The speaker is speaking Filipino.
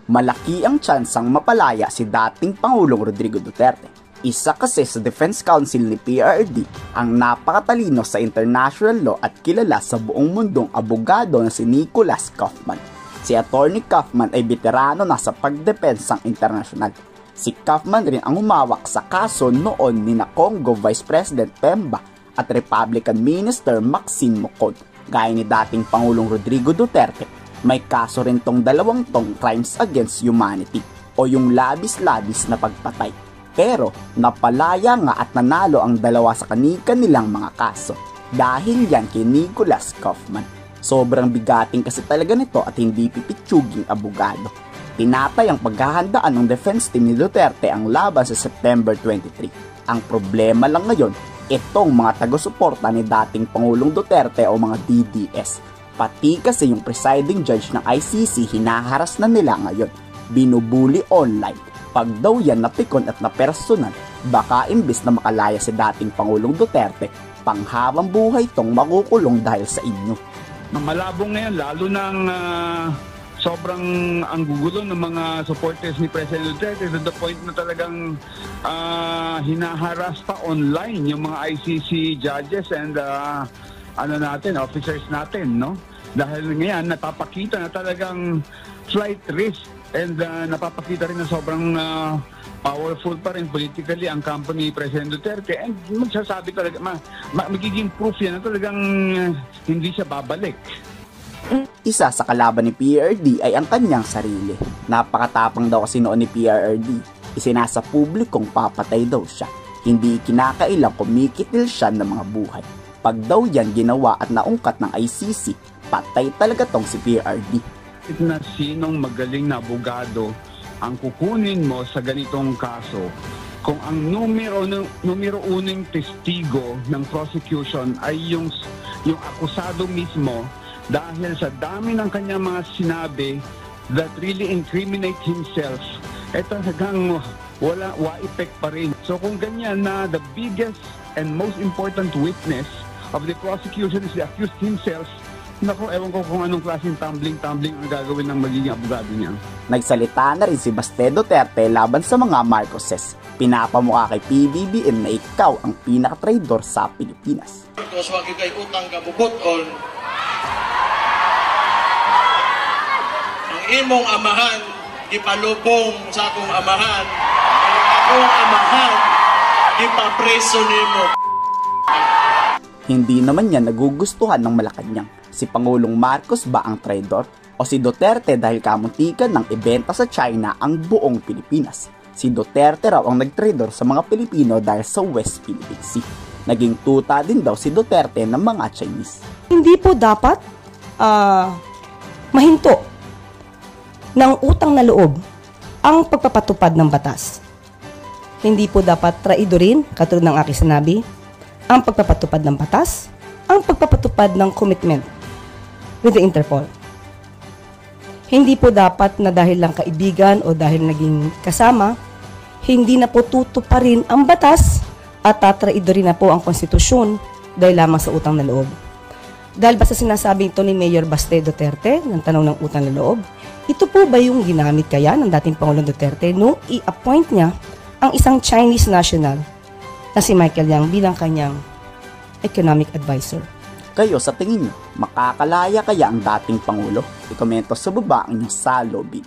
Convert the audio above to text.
malaki ang tsansang mapalaya si dating Pangulong Rodrigo Duterte. Isa kasi sa Defense Council ni PRRD ang napakatalino sa international law at kilala sa buong mundong abogado na si Nicholas Kaufman. Si Attorney Kaufman ay veterano na sa pagdepensang internasyonal. Si Kaufman rin ang humawak sa kaso noon ni Congo Vice President Pemba at Republican Minister Maxine Mocod. Gaya ni dating Pangulong Rodrigo Duterte, may kaso rin tong dalawang tong crimes against humanity o yung labis-labis na pagpatay. Pero napalaya nga at nanalo ang dalawa sa kanilang mga kaso dahil yan kay Nicholas Kaufman. Sobrang bigating kasi talaga nito at hindi pipitsuging abogado. Tinatay ang paghahandaan ng defense team ni Duterte ang laban sa September 23. Ang problema lang ngayon, itong mga taga-suporta ni dating Pangulong Duterte o mga DDS. Pati kasi yung presiding judge ng ICC hinaharas na nila ngayon. Binubuli online. Pag daw yan napikon at napersonal, baka imbis na makalaya si dating Pangulong Duterte, panghabang buhay tong makukulong dahil sa inyo. Malabong ngayon, lalo ng sobrang ang gugulo ng mga supporters ni President Duterte to the point na talagang hinaharas pa online yung mga ICC judges and officers natin, no? Dahil ngayon, napapakita na talagang flight risk and napapakita rin na sobrang powerful pa rin politically ang company President Duterte and magsasabi talaga, magiging proof yan na talagang hindi siya babalik. Isa sa kalaban ni PRRD ay ang kanyang sarili. Napakatapang daw kasi noon ni PRRD. Isinasa publikong papatay daw siya. Hindi kinakailang kumikitil siya ng mga buhay. Pag daw yan ginawa at naungkat ng ICC, patay talaga tong si PRRD. Na sinong magaling na abogado ang kukunin mo sa ganitong kaso kung ang numero unang testigo ng prosecution ay yung akusado mismo dahil sa dami ng kanyang mga sinabi that really incriminate himself, talagang wala effect pa rin. So kung ganyan na the biggest and most important witness of the prosecution is the accused himself, naku, ewan ko kung anong klaseng tumbling ang gagawin ng magiging abogado niya. Nagsalita na rin si Baste Duterte laban sa mga Marcoses. Pinapamukha kay PBBM na ikaw ang pinaka-traidor sa Pilipinas. Tapos wag kay utang kabubot on ang imong amahan gipalubong sa akong amahan, ang akong amahan gipapreso nimo. Hindi naman niya nagugustuhan ng Malacanang. Si Pangulong Marcos ba ang traidor? O si Duterte dahil kamuntikan ng ibenta sa China ang buong Pilipinas? Si Duterte raw ang nagtraidor sa mga Pilipino dahil sa West Philippine Sea. Naging tuta din daw si Duterte ng mga Chinese. Hindi po dapat mahinto ng utang na loob ang pagpapatupad ng batas. Hindi po dapat traidorin, katulad ng aking sinabi, ang pagpapatupad ng batas, ang pagpapatupad ng commitment with the Interpol. Hindi po dapat na dahil lang kaibigan o dahil naging kasama, hindi na po tutuparin ang batas at tatraidorin na po ang konstitusyon dahil lamang sa utang na loob. Dahil basta sinasabi ito ni Mayor Baste Duterte ng tanong ng utang na loob, ito po ba yung ginamit kaya ng dating Pangulong Duterte nung i-appoint niya ang isang Chinese national na si Michael Yang bilang kanyang economic advisor? Kayo sa tingin niyo, makakalaya kaya ang dating Pangulo? I-komento sa baba ang inyong salobin.